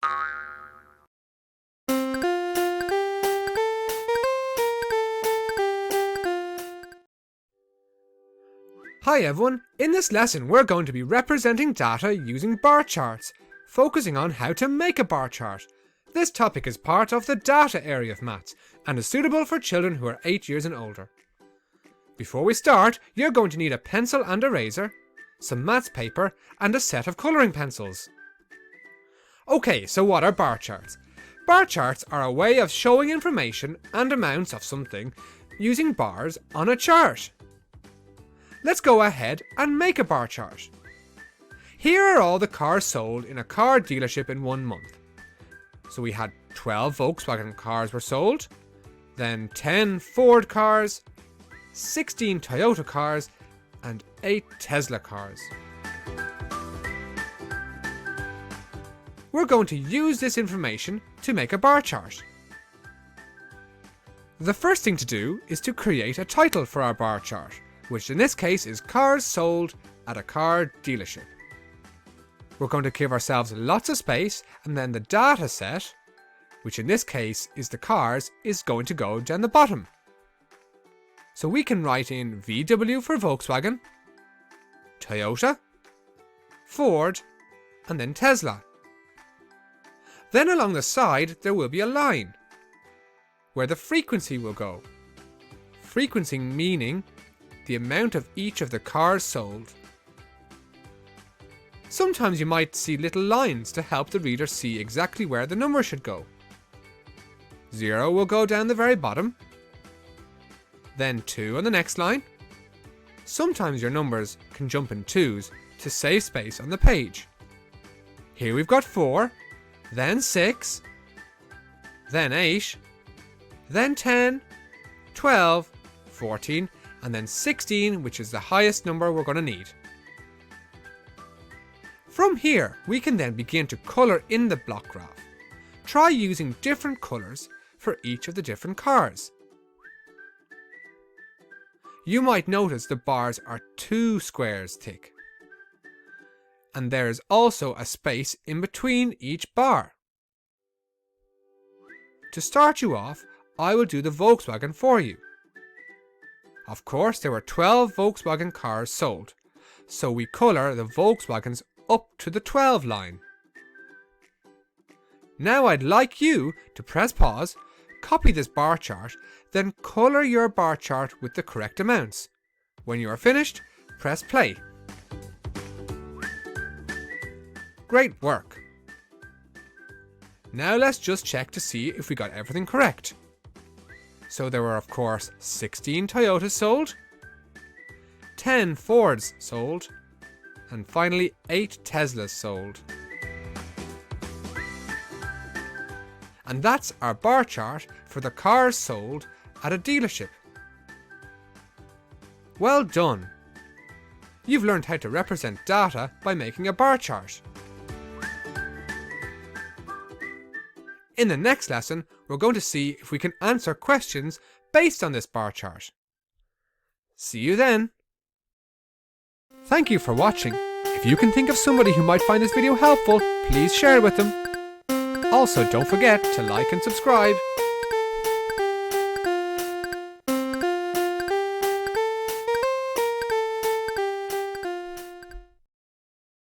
Hi everyone, in this lesson we're going to be representing data using bar charts, focusing on how to make a bar chart. This topic is part of the data area of maths and is suitable for children who are 8 years and older. Before we start, you're going to need a pencil and eraser, some maths paper and a set of colouring pencils. Okay, so what are bar charts? Bar charts are a way of showing information and amounts of something using bars on a chart. Let's go ahead and make a bar chart. Here are all the cars sold in a car dealership in 1 month. So we had 12 Volkswagen cars were sold, then 10 Ford cars, 16 Toyota cars, and 8 Tesla cars. We're going to use this information to make a bar chart. The first thing to do is to create a title for our bar chart, which in this case is Cars Sold at a Car Dealership. We're going to give ourselves lots of space, and then the data set, which in this case is the cars, is going to go down the bottom. So we can write in VW for Volkswagen, Toyota, Ford, and then Tesla. Then along the side there will be a line where the frequency will go. Frequency meaning the amount of each of the cars sold. Sometimes you might see little lines to help the reader see exactly where the number should go. 0 will go down the very bottom, then 2 on the next line. Sometimes your numbers can jump in 2s to save space on the page. Here we've got 4, then 6, then 8, then 10, 12, 14, and then 16, which is the highest number we're going to need. From here, we can then begin to colour in the block graph. Try using different colours for each of the different cars. You might notice the bars are 2 squares thick. And there is also a space in between each bar. To start you off, I will do the Volkswagen for you. Of course, there were 12 Volkswagen cars sold, so we colour the Volkswagens up to the 12 line. Now I'd like you to press pause, copy this bar chart, then colour your bar chart with the correct amounts. When you are finished, press play. Great work! Now let's just check to see if we got everything correct. So there were of course 16 Toyotas sold, 10 Fords sold, and finally 8 Teslas sold. And that's our bar chart for the cars sold at a dealership. Well done! You've learned how to represent data by making a bar chart. In the next lesson, we're going to see if we can answer questions based on this bar chart. See you then! Thank you for watching. If you can think of somebody who might find this video helpful, please share it with them. Also, don't forget to like and subscribe.